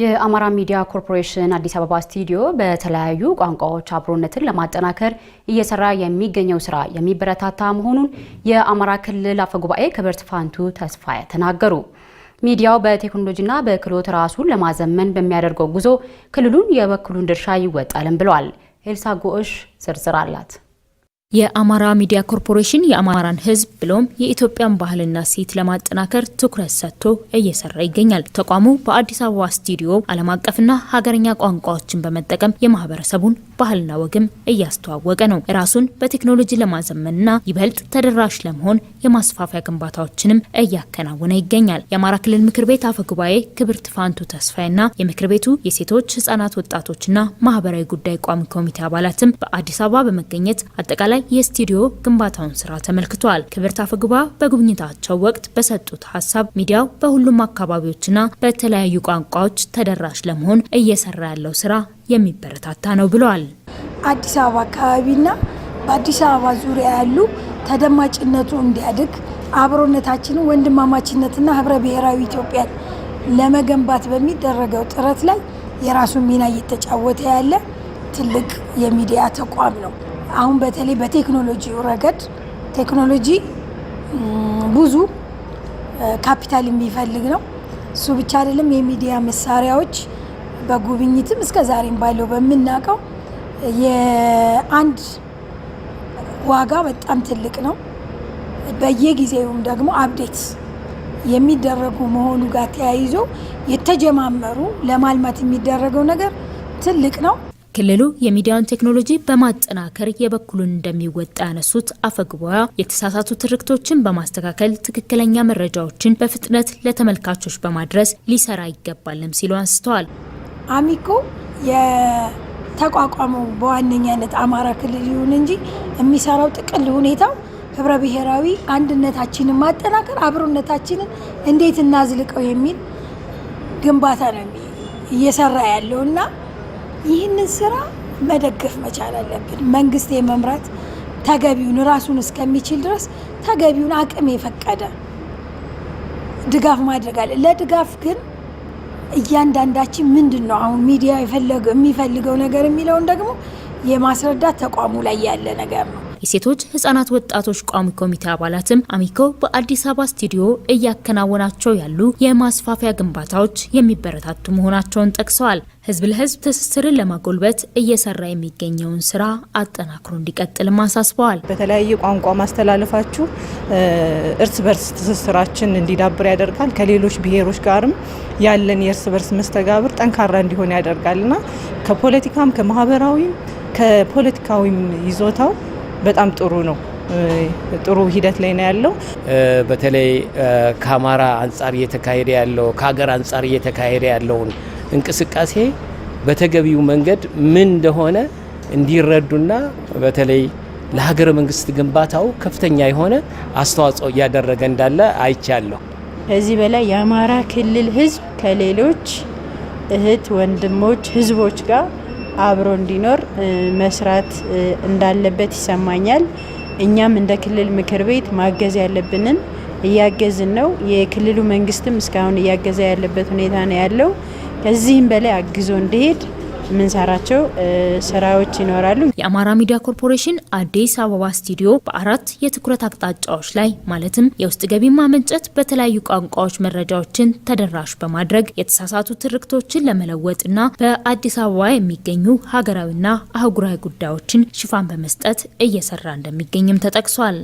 የአማራ ሚዲያ ኮርፖሬሽን አዲስ አበባ ስቱዲዮ በተለያዩ ቋንቋዎች አብሮነትን ለማጠናከር እየሰራ የሚገኘው ስራ የሚበረታታ መሆኑን የአማራ ክልል አፈጉባኤ ክብርት ፋንቱ ተስፋዬ ተናገሩ። ሚዲያው በቴክኖሎጂና በክህሎት ራሱን ለማዘመን በሚያደርገው ጉዞ ክልሉን የበኩሉን ድርሻ ይወጣልም ብለዋል። ኤልሳ ጎሽ ዝርዝር አላት። የአማራ ሚዲያ ኮርፖሬሽን የአማራን ሕዝብ ብሎም የኢትዮጵያን ባህልና እሴት ለማጠናከር ትኩረት ሰጥቶ እየሰራ ይገኛል። ተቋሙ በአዲስ አበባ ስቱዲዮ ዓለም አቀፍና ሀገረኛ ቋንቋዎችን በመጠቀም የማህበረሰቡን ባህልና ወግም እያስተዋወቀ ነው። ራሱን በቴክኖሎጂ ለማዘመንና ይበልጥ ተደራሽ ለመሆን የማስፋፊያ ግንባታዎችንም እያከናወነ ይገኛል። የአማራ ክልል ምክር ቤት አፈ ጉባኤ ክብርት ፋንቱ ተስፋዬና የምክር ቤቱ የሴቶች ህጻናት፣ ወጣቶችና ማህበራዊ ጉዳይ ቋሚ ኮሚቴ አባላትም በአዲስ አበባ በመገኘት አጠቃላይ የስቱዲዮ ግንባታውን ስራ ተመልክቷል። ክብርት አፈ ጉባኤ በጉብኝታቸው ወቅት በሰጡት ሀሳብ ሚዲያው በሁሉም አካባቢዎችና በተለያዩ ቋንቋዎች ተደራሽ ለመሆን እየሰራ ያለው ስራ የሚበረታታ ነው ብለዋል። አዲስ አበባ አካባቢና በአዲስ አበባ ዙሪያ ያሉ ተደማጭነቱ እንዲያድግ አብሮነታችንን፣ ወንድማማችነትና ህብረ ብሔራዊ ኢትዮጵያን ለመገንባት በሚደረገው ጥረት ላይ የራሱን ሚና እየተጫወተ ያለ ትልቅ የሚዲያ ተቋም ነው። አሁን በተለይ በቴክኖሎጂው ረገድ ቴክኖሎጂ ብዙ ካፒታል የሚፈልግ ነው። እሱ ብቻ አይደለም። የሚዲያ መሳሪያዎች በጉብኝትም እስከ ዛሬም ባለው በምናውቀው የአንድ ዋጋ በጣም ትልቅ ነው። በየጊዜውም ደግሞ አፕዴት የሚደረጉ መሆኑ ጋር ተያይዞ የተጀማመሩ ለማልማት የሚደረገው ነገር ትልቅ ነው። ክልሉ የሚዲያውን ቴክኖሎጂ በማጠናከር የበኩሉን እንደሚወጣ ያነሱት አፈጉባኤ የተሳሳቱ ትርክቶችን በማስተካከል ትክክለኛ መረጃዎችን በፍጥነት ለተመልካቾች በማድረስ ሊሰራ ይገባልም ሲሉ አንስተዋል። አሚኮ የተቋቋመው በዋነኛነት አማራ ክልል ይሁን እንጂ የሚሰራው ጥቅል ሁኔታው ህብረ ብሔራዊ አንድነታችንን ማጠናከር፣ አብሮነታችንን እንዴት እናዝልቀው የሚል ግንባታ ነው እየሰራ ያለውና ይህንን ስራ መደገፍ መቻል አለብን። መንግስት የመምራት ተገቢውን ራሱን እስከሚችል ድረስ ተገቢውን አቅም የፈቀደ ድጋፍ ማድረግ አለ። ለድጋፍ ግን እያንዳንዳችን ምንድን ነው አሁን ሚዲያ የሚፈልገው ነገር የሚለውን ደግሞ የማስረዳት ተቋሙ ላይ ያለ ነገር ነው። የሴቶች ህጻናት፣ ወጣቶች ቋሚ ኮሚቴ አባላትም አሚኮ በአዲስ አበባ ስቱዲዮ እያከናወናቸው ያሉ የማስፋፊያ ግንባታዎች የሚበረታቱ መሆናቸውን ጠቅሰዋል። ህዝብ ለህዝብ ትስስርን ለማጎልበት እየሰራ የሚገኘውን ስራ አጠናክሮ እንዲቀጥልም አሳስበዋል። በተለያየ ቋንቋ ማስተላለፋችሁ እርስ በርስ ትስስራችን እንዲዳብር ያደርጋል። ከሌሎች ብሔሮች ጋርም ያለን የእርስ በርስ መስተጋብር ጠንካራ እንዲሆን ያደርጋልና ከፖለቲካም ከማህበራዊም ከፖለቲካዊም ይዞታው በጣም ጥሩ ነው። ጥሩ ሂደት ላይ ነው ያለው። በተለይ ከአማራ አንጻር እየተካሄደ ያለው ከሀገር አንጻር እየተካሄደ ያለውን እንቅስቃሴ በተገቢው መንገድ ምን እንደሆነ እንዲረዱና በተለይ ለሀገረ መንግስት ግንባታው ከፍተኛ የሆነ አስተዋጽኦ እያደረገ እንዳለ አይቻለሁ። ከዚህ በላይ የአማራ ክልል ህዝብ ከሌሎች እህት ወንድሞች ህዝቦች ጋር አብሮ እንዲኖር መስራት እንዳለበት ይሰማኛል። እኛም እንደ ክልል ምክር ቤት ማገዝ ያለብንን እያገዝን ነው። የክልሉ መንግስትም እስካሁን እያገዘ ያለበት ሁኔታ ነው ያለው። ከዚህም በላይ አግዞ እንዲሄድ ምንሰራቸው ስራዎች ይኖራሉ። የአማራ ሚዲያ ኮርፖሬሽን አዲስ አበባ ስቱዲዮ በአራት የትኩረት አቅጣጫዎች ላይ ማለትም የውስጥ ገቢ ማመንጨት፣ በተለያዩ ቋንቋዎች መረጃዎችን ተደራሽ በማድረግ የተሳሳቱ ትርክቶችን ለመለወጥና በአዲስ አበባ የሚገኙ ሀገራዊና አህጉራዊ ጉዳዮችን ሽፋን በመስጠት እየሰራ እንደሚገኝም ተጠቅሷል።